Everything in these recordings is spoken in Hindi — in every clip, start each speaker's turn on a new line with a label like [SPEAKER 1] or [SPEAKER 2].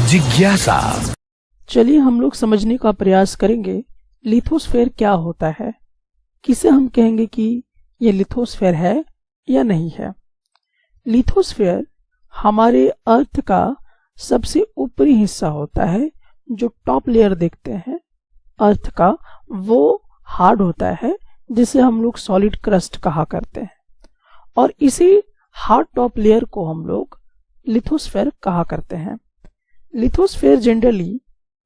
[SPEAKER 1] जिज्ञासा।
[SPEAKER 2] चलिए हम लोग समझने का प्रयास करेंगे लिथोस्फेयर क्या होता है, किसे हम कहेंगे कि ये लिथोस्फेयर है या नहीं है। लिथोस्फेयर हमारे अर्थ का सबसे ऊपरी हिस्सा होता है। जो टॉप लेयर देखते हैं अर्थ का, वो हार्ड होता है, जिसे हम लोग सॉलिड क्रस्ट कहा करते हैं, और इसी हार्ड टॉप लेयर को हम लोग लिथोस्फेयर कहा करते हैं। लिथोस्फेयर जनरली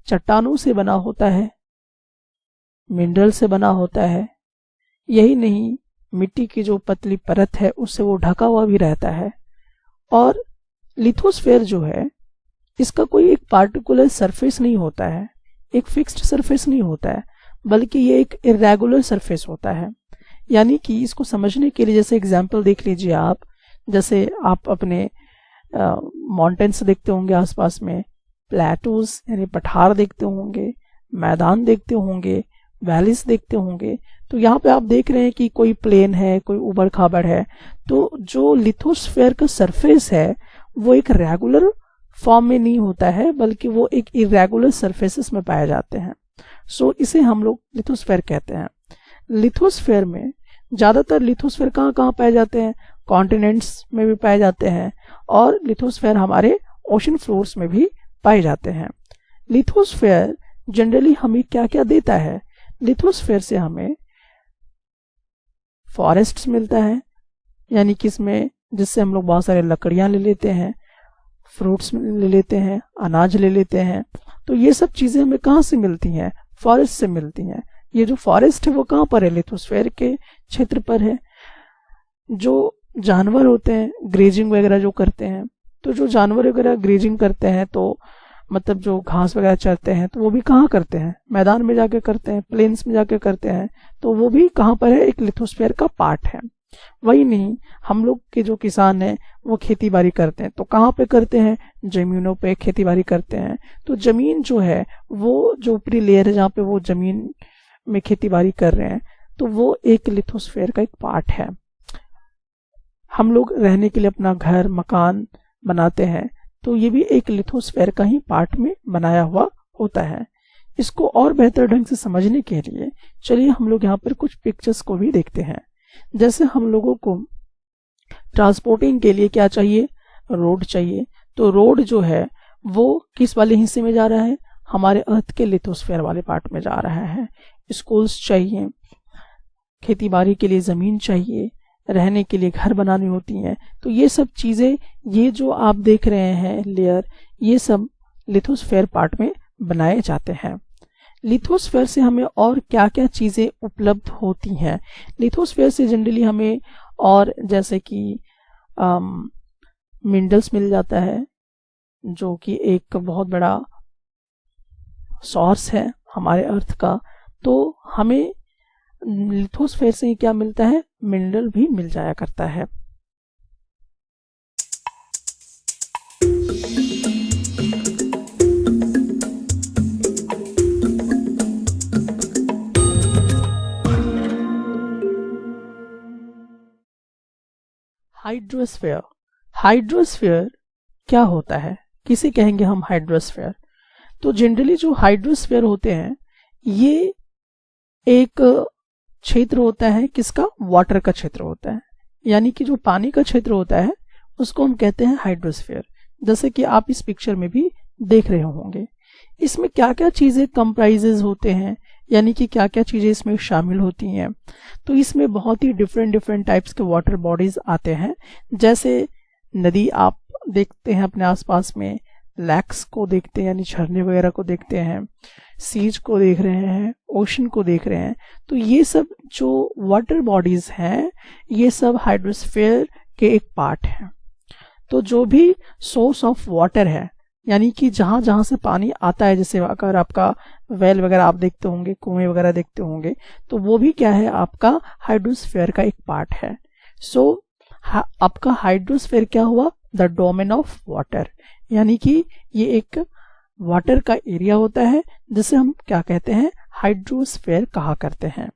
[SPEAKER 2] चट्टानों से बना होता है, मिनरल से बना होता है, यही नहीं मिट्टी की जो पतली परत है उससे वो ढका हुआ भी रहता है। और लिथोस्फेयर जो है इसका कोई एक पार्टिकुलर सरफेस नहीं होता है, एक फिक्स्ड सरफेस नहीं होता है, बल्कि ये एक इरेगुलर सरफेस होता है। यानी कि इसको समझने के लिए जैसे एग्जांपल देख लीजिए आप, जैसे आप अपने माउंटेन्स देखते होंगे आसपास में, प्लेटूज यानी पठार देखते होंगे, मैदान देखते होंगे, वैलीज देखते होंगे। तो यहाँ पे आप देख रहे हैं कि कोई प्लेन है, कोई उबड़ खाबड़ है। तो जो लिथोस्फेयर का सरफेस है वो एक रेगुलर फॉर्म में नहीं होता है, बल्कि वो एक इरेगुलर सरफेसेस में पाए जाते हैं। सो इसे हम लोग लिथोस्फेयर कहते हैं। लिथोस्फेयर में ज्यादातर लिथोस्फेयर कहाँ कहाँ पाए जाते हैं? कॉन्टिनेंट्स में भी पाए जाते हैं, और लिथोस्फेयर हमारे ओशन फ्लोर्स में भी पाए जाते हैं। लिथोस्फेयर जनरली हमें क्या क्या देता है? लिथोस्फेयर से हमें फॉरेस्ट्स मिलता है, यानी कि इसमें जिससे हम लोग बहुत सारे लकड़ियां ले लेते हैं, फ्रूट्स ले लेते हैं, अनाज ले लेते हैं। तो ये सब चीजें हमें कहाँ से मिलती हैं? फॉरेस्ट से मिलती हैं। ये जो फॉरेस्ट है वो कहाँ पर है? लिथोस्फेयर के क्षेत्र पर है। जो जानवर होते हैं ग्रेजिंग वगैरह जो करते हैं, तो जो जानवर वगैरह ग्रेजिंग करते हैं, तो मतलब जो घास वगैरह चरते हैं, तो वो भी कहाँ करते हैं? मैदान में जाके करते हैं, प्लेन्स में जाके करते हैं। तो वो भी कहाँ पर है? एक लिथोस्फेयर का पार्ट है। वही नहीं, हम लोग के जो किसान हैं वो खेती बाड़ी करते हैं, तो कहाँ पे करते हैं? जमीनों पे खेती बाड़ी करते हैं। तो जमीन जो है वो जो ऊपरी लेयर है जहाँ पे वो जमीन में खेती बाड़ी कर रहे हैं, तो वो एक लिथोस्फेयर का एक पार्ट है। हम लोग रहने के लिए अपना घर मकान बनाते हैं, तो ये भी एक लिथोस्फेयर का ही पार्ट में बनाया हुआ होता है। इसको और बेहतर ढंग से समझने के लिए चलिए हम लोग यहाँ पर कुछ पिक्चर्स को भी देखते हैं। जैसे हम लोगों को ट्रांसपोर्टिंग के लिए क्या चाहिए? रोड चाहिए। तो रोड जो है वो किस वाले हिस्से में जा रहा है? हमारे अर्थ के लिथोस्फेयर वाले पार्ट में जा रहा है। स्कूल्स चाहिए, खेती बाड़ी के लिए जमीन चाहिए, रहने के लिए घर बनानी होती हैं। तो ये सब चीजें, ये जो आप देख रहे हैं लेयर, ये सब लिथोस्फेयर पार्ट में बनाए जाते हैं। लिथोस्फेयर से हमें और क्या क्या चीजें उपलब्ध होती हैं? लिथोस्फेयर से जनरली हमें और जैसे कि मिनरल्स मिल जाता है, जो कि एक बहुत बड़ा सोर्स है हमारे अर्थ का। तो हमें लिथोस्फेयर से क्या मिलता है? मिनरल भी मिल जाया करता है। हाइड्रोस्फेयर। हाइड्रोस्फेयर क्या होता है? किसे कहेंगे हम हाइड्रोस्फेयर? तो जनरली जो हाइड्रोस्फेयर होते हैं ये एक क्षेत्र होता है, किसका? वाटर का क्षेत्र होता है। यानी कि जो पानी का क्षेत्र होता है उसको हम कहते हैं हाइड्रोस्फेयर। जैसे कि आप इस पिक्चर में भी देख रहे होंगे। इसमें क्या क्या चीजें कंप्राइजेज होते हैं, यानी कि क्या क्या चीजें इसमें शामिल होती हैं? तो इसमें बहुत ही डिफरेंट टाइप्स के वाटर बॉडीज आते हैं। जैसे नदी आप देखते हैं अपने आसपास में, लैक्स को देखते हैं यानी झरने वगैरह को देखते हैं, सीज को देख रहे हैं, ओशन को देख रहे हैं। तो ये सब जो वाटर बॉडीज हैं ये सब हाइड्रोस्फेयर के एक पार्ट हैं। तो जो भी सोर्स ऑफ वाटर है, यानी कि जहां जहां से पानी आता है, जैसे अगर आपका वेल वगैरह आप देखते होंगे, कुएं वगैरह देखते होंगे, तो वो भी क्या है? आपका हाइड्रोस्फेयर का एक पार्ट है। सो आपका हाइड्रोस्फेयर क्या हुआ? द डोमेन ऑफ वाटर, यानी कि ये एक वाटर का एरिया होता है जिसे हम क्या कहते हैं? हाइड्रोस्फेयर कहा करते हैं।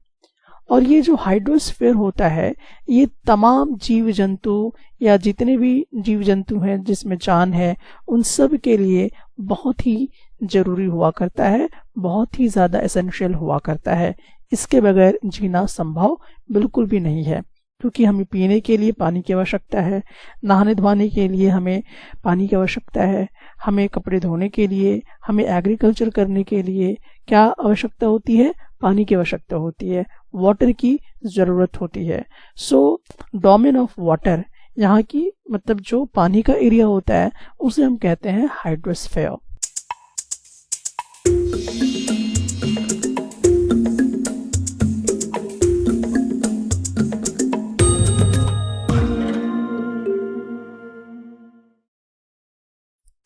[SPEAKER 2] और ये जो हाइड्रोस्फीयर होता है ये तमाम जीव जंतु या जितने भी जीव जंतु हैं जिसमें जान है उन सब के लिए बहुत ही जरूरी हुआ करता है, बहुत ही ज़्यादा एसेंशियल हुआ करता है। इसके बगैर जीना संभव बिल्कुल भी नहीं है, क्योंकि हमें पीने के लिए पानी की आवश्यकता है, नहाने धोने के लिए हमें पानी की आवश्यकता है, हमें कपड़े धोने के लिए, हमें एग्रीकल्चर करने के लिए क्या आवश्यकता होती है? पानी की आवश्यकता होती है, वाटर की ज़रूरत होती है। सो डोमेन ऑफ वाटर, यहाँ की मतलब जो पानी का एरिया होता है उसे हम कहते हैं हाइड्रोस्फीयर।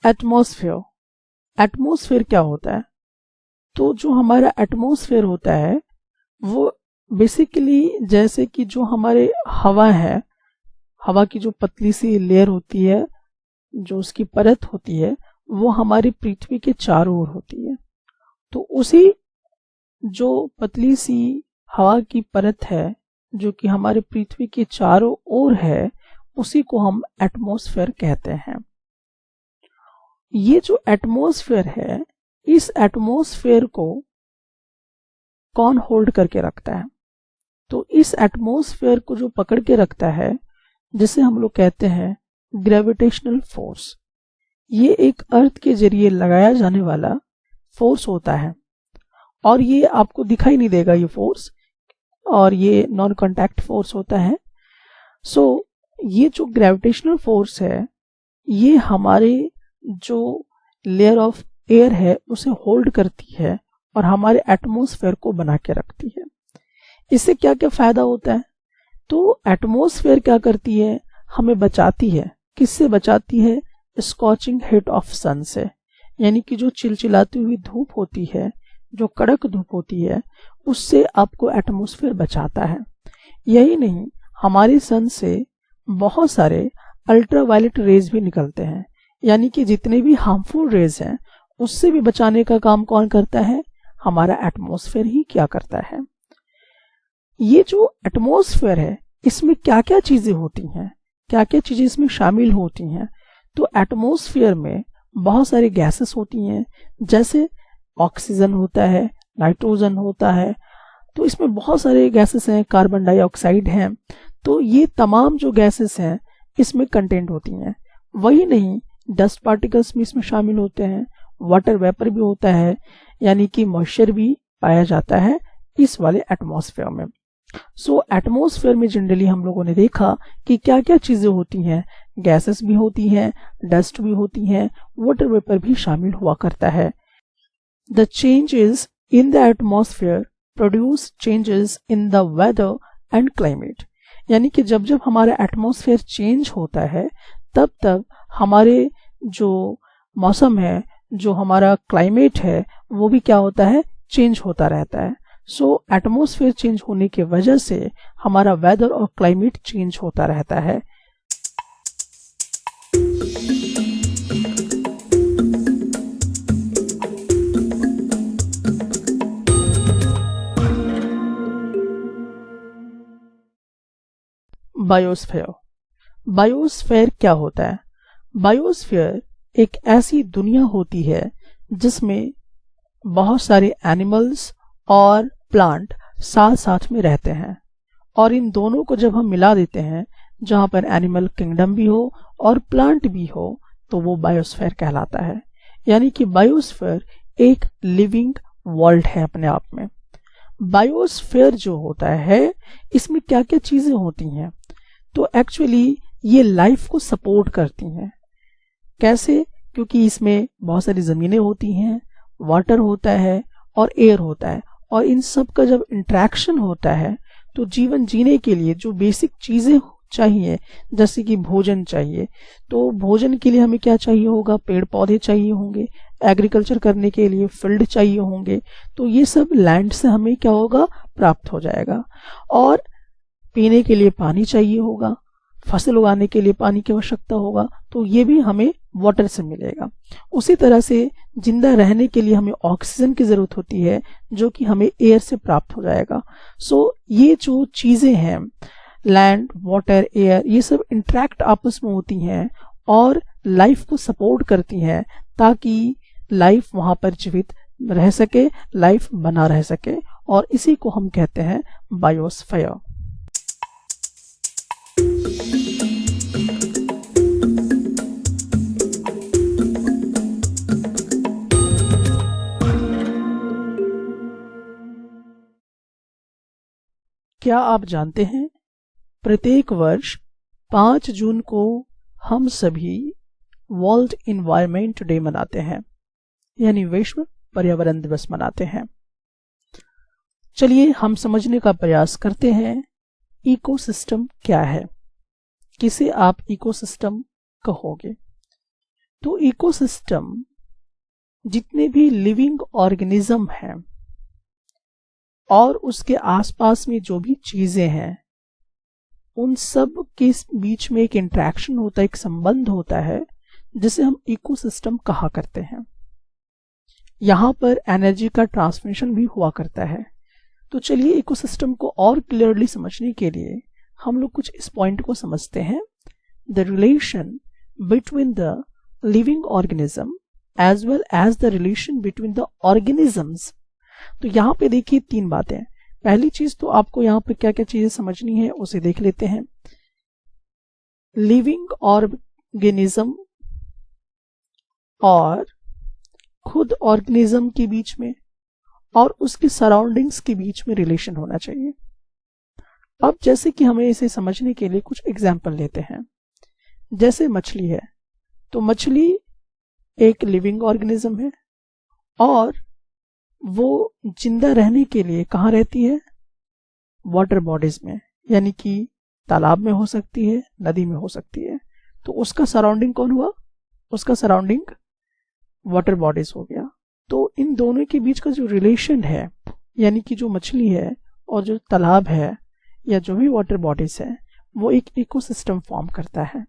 [SPEAKER 2] एटमॉस्फेयर, एटमॉस्फेयर क्या होता है? तो जो हमारा एटमॉस्फेयर होता है वो बेसिकली जैसे कि जो हमारे हवा है, हवा की जो पतली सी लेयर होती है, जो उसकी परत होती है, वो हमारी पृथ्वी के चारों ओर होती है। तो उसी जो पतली सी हवा की परत है जो कि हमारे पृथ्वी के चारों ओर है, उसी को हम एटमॉस्फेयर कहते हैं। ये जो एटमॉस्फेयर है, इस एटमॉस्फेयर को कौन होल्ड करके रखता है? तो इस एटमॉस्फेयर को जो पकड़ के रखता है, जिसे हम लोग कहते हैं ग्रेविटेशनल फोर्स। ये एक अर्थ के जरिए लगाया जाने वाला फोर्स होता है और ये आपको दिखाई नहीं देगा ये फोर्स, और ये नॉन कॉन्टैक्ट फोर्स होता है। सो ये जो ग्रेविटेशनल फोर्स है ये हमारे जो लेयर ऑफ एयर है उसे होल्ड करती है और हमारे एटमॉस्फेयर को बना के रखती है। इससे क्या क्या फायदा होता है? तो एटमॉस्फेयर क्या करती है? हमें बचाती है। किससे बचाती है? स्कॉचिंग हीट ऑफ सन से, यानी कि जो चिलचिलाती हुई धूप होती है, जो कड़क धूप होती है, उससे आपको एटमॉस्फेयर बचाता है। यही नहीं, हमारे सन से बहुत सारे अल्ट्रावायलेट रेज भी निकलते हैं, यानी कि जितने भी हार्मफुल रेज हैं उससे भी बचाने का काम कौन करता है? हमारा एटमॉस्फेयर ही क्या करता है। ये जो एटमॉस्फेयर है इसमें क्या क्या चीजें होती हैं, क्या क्या चीजें इसमें शामिल होती हैं? तो एटमॉस्फेयर में बहुत सारी गैसेस होती हैं, जैसे ऑक्सीजन होता है, नाइट्रोजन होता है, तो इसमें बहुत सारे गैसेस हैं, कार्बन डाइऑक्साइड हैं। तो ये तमाम जो गैसेस हैं इसमें कंटेंट होती हैं। वही नहीं, डस्ट पार्टिकल्स भी इसमें शामिल होते हैं, वाटर वेपर भी होता है, यानी कि मॉइस्चर भी पाया जाता है इस वाले एटमॉस्फेयर में। सो एटमॉस्फेयर में जनरली हम लोगों ने देखा कि क्या क्या चीजें होती हैं, गैसेस भी होती हैं, डस्ट भी होती हैं, वाटर वेपर भी शामिल हुआ करता है। The changes in the atmosphere produce changes in the weather and climate, यानी कि जब जब हमारा एटमॉस्फेयर चेंज होता है तब तब हमारे जो मौसम है, जो हमारा क्लाइमेट है, वो भी क्या होता है? चेंज होता रहता है। सो एटमॉस्फेयर चेंज होने की वजह से हमारा वेदर और क्लाइमेट चेंज होता रहता है। बायोस्फीयर, बायोस्फीयर क्या होता है? बायोस्फीयर एक ऐसी दुनिया होती है जिसमें बहुत सारे एनिमल्स और प्लांट साथ साथ में रहते हैं, और इन दोनों को जब हम मिला देते हैं, जहां पर एनिमल किंगडम भी हो और प्लांट भी हो, तो वो बायोस्फीयर कहलाता है। यानी कि बायोस्फीयर एक लिविंग वर्ल्ड है अपने आप में। बायोस्फीयर जो होता है इसमें क्या क्या चीजें होती हैं? तो एक्चुअली ये लाइफ को सपोर्ट करती हैं। कैसे? क्योंकि इसमें बहुत सारी जमीनें होती हैं, वाटर होता है और एयर होता है, और इन सब का जब इंटरेक्शन होता है तो जीवन जीने के लिए जो बेसिक चीजें चाहिए, जैसे कि भोजन चाहिए, तो भोजन के लिए हमें क्या चाहिए होगा? पेड़ पौधे चाहिए होंगे, एग्रीकल्चर करने के लिए फील्ड चाहिए होंगे, तो ये सब लैंड से हमें क्या होगा? प्राप्त हो जाएगा। और पीने के लिए पानी चाहिए होगा, फसल उगाने के लिए पानी की आवश्यकता होगा, तो ये भी हमें वाटर से मिलेगा। उसी तरह से जिंदा रहने के लिए हमें ऑक्सीजन की जरूरत होती है, जो कि हमें एयर से प्राप्त हो जाएगा। सो ये जो चीजें हैं, लैंड, वाटर, एयर, ये सब इंटरेक्ट आपस में होती हैं और लाइफ को सपोर्ट करती हैं, ताकि लाइफ वहां पर जीवित रह सके, लाइफ बना रह सके, और इसी को हम कहते हैं बायोस्फीयर। क्या आप जानते हैं, प्रत्येक वर्ष 5 जून को हम सभी वर्ल्ड इन्वायरमेंट डे मनाते हैं, यानी विश्व पर्यावरण दिवस मनाते हैं। चलिए हम समझने का प्रयास करते हैं, इकोसिस्टम क्या है, किसे आप इकोसिस्टम कहोगे। तो इकोसिस्टम जितने भी लिविंग ऑर्गेनिज्म हैं और उसके आसपास में जो भी चीजें हैं, उन सब के बीच में एक इंटरेक्शन होता है, एक संबंध होता है, जिसे हम इकोसिस्टम कहा करते हैं। यहां पर एनर्जी का ट्रांसमिशन भी हुआ करता है। तो चलिए इकोसिस्टम को और क्लियरली समझने के लिए हम लोग कुछ इस पॉइंट को समझते हैं। The relation between the living organism as well as the relation between the organisms. तो यहाँ पे देखिए 3 बातें। पहली चीज तो आपको यहाँ पे क्या क्या चीजें समझनी है उसे देख लेते हैं। लिविंग ऑर्गेनिज्म और खुद ऑर्गेनिज्म के बीच में और उसके सराउंडिंग्स के बीच में रिलेशन होना चाहिए। अब जैसे कि हमें इसे समझने के लिए कुछ एग्जाम्पल लेते हैं। जैसे मछली है, तो मछली एक लिविंग ऑर्गेनिज्म है और वो जिंदा रहने के लिए कहाँ रहती है? वाटर बॉडीज में, यानी कि तालाब में हो सकती है, नदी में हो सकती है। तो उसका सराउंडिंग कौन हुआ? उसका सराउंडिंग वाटर बॉडीज हो गया। तो इन दोनों के बीच का जो रिलेशन है, यानी कि जो मछली है और जो तालाब है या जो भी वाटर बॉडीज है, वो एक इकोसिस्टम फॉर्म करता है।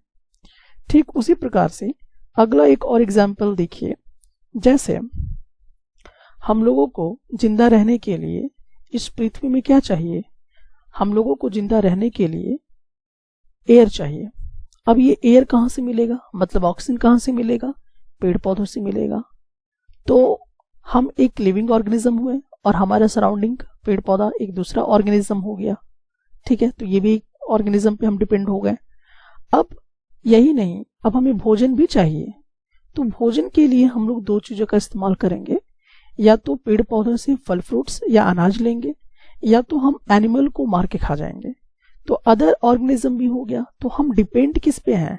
[SPEAKER 2] ठीक उसी प्रकार से अगला एक और एग्जाम्पल देखिए। जैसे हम लोगों को जिंदा रहने के लिए इस पृथ्वी में क्या चाहिए? हम लोगों को जिंदा रहने के लिए एयर चाहिए। अब ये एयर कहाँ से मिलेगा? मतलब ऑक्सीजन कहाँ से मिलेगा? पेड़ पौधों से मिलेगा। तो हम एक लिविंग ऑर्गेनिज्म हुए और हमारा सराउंडिंग पेड़ पौधा एक दूसरा ऑर्गेनिज्म हो गया। ठीक है, तो ये भी एक ऑर्गेनिज्म पे हम डिपेंड हो गए। अब यही नहीं, अब हमें भोजन भी चाहिए। तो भोजन के लिए हम लोग 2 चीजों का इस्तेमाल करेंगे, या तो पेड़ पौधों से फल फ्रूट्स या अनाज लेंगे, या तो हम एनिमल को मार के खा जाएंगे। तो अदर ऑर्गेनिज्म भी हो गया। तो हम डिपेंड किस पे हैं?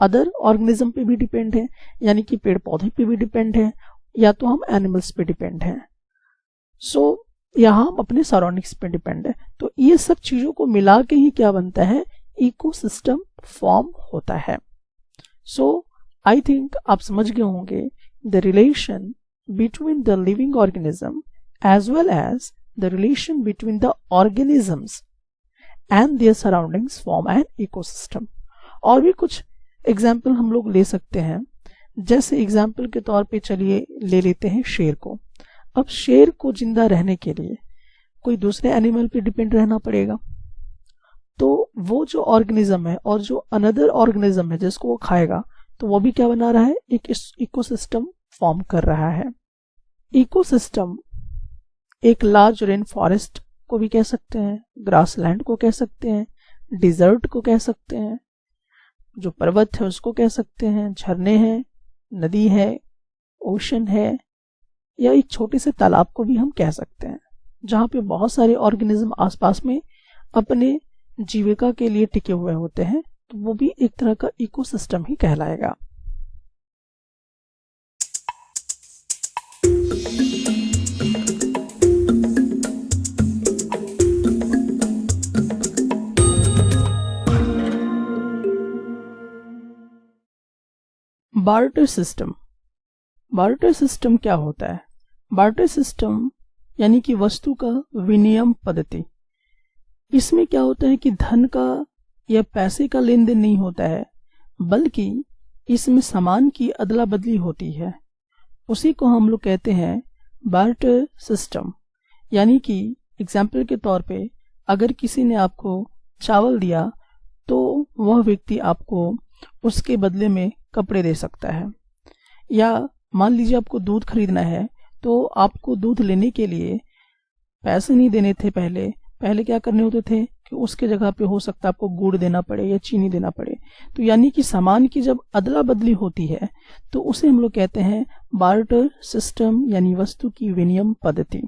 [SPEAKER 2] अदर ऑर्गेनिज्म पे भी डिपेंड है, यानी कि पेड़ पौधे पे भी डिपेंड है, या तो हम एनिमल्स पे डिपेंड हैं। सो यहाँ हम अपने सराउंडिंग्स पे डिपेंड है। तो ये सब चीजों को मिला के ही क्या बनता है? इकोसिस्टम फॉर्म होता है। सो आई थिंक आप समझ गए होंगे the relation between the living organism as well as the relation between the organisms and their surroundings form an ecosystem। और भी कुछ एग्जाम्पल हम लोग ले सकते हैं। जैसे एग्जाम्पल के तौर पे चलिए ले लेते हैं शेर को। अब शेर को जिंदा रहने के लिए कोई दूसरे एनिमल पे डिपेंड रहना पड़ेगा। तो वो जो ऑर्गेनिज्म है और जो अनदर ऑर्गेनिज्म है जिसको वो खाएगा, तो वो भी क्या बना रहा है? एक इकोसिस्टम फॉर्म कर रहा है। इकोसिस्टम एक लार्ज रेन फॉरेस्ट को भी कह सकते हैं, ग्रासलैंड को कह सकते हैं, डिजर्ट को कह सकते हैं, जो पर्वत है उसको कह सकते हैं, झरने हैं, नदी है, ओशन है, या एक छोटे से तालाब को भी हम कह सकते हैं, जहाँ पे बहुत सारे ऑर्गेनिज्म आसपास में अपने जीविका के लिए टिके हुए होते हैं। तो वो भी एक तरह का इकोसिस्टम ही कहलाएगा। Barter system. बार्टर सिस्टम क्या होता है? बार्टर सिस्टम यानी कि वस्तु का विनिमय पद्धति। इसमें क्या होता है कि धन का यह पैसे का लेन देन नहीं होता है, बल्कि इसमें सामान की अदला बदली होती है। उसी को हम लोग कहते हैं बार्टर सिस्टम। यानी कि एग्जाम्पल के तौर पे अगर किसी ने आपको चावल दिया तो वह व्यक्ति आपको उसके बदले में कपड़े दे सकता है। या मान लीजिए आपको दूध खरीदना है, तो आपको दूध लेने के लिए पैसे नहीं देने थे। पहले क्या करने होते थे कि उसके जगह पे हो सकता है आपको गुड़ देना पड़े या चीनी देना पड़े। तो यानी कि सामान की जब अदला बदली होती है तो उसे हम लोग कहते हैं बार्टर सिस्टम, यानी वस्तु की विनिमय पद्धति।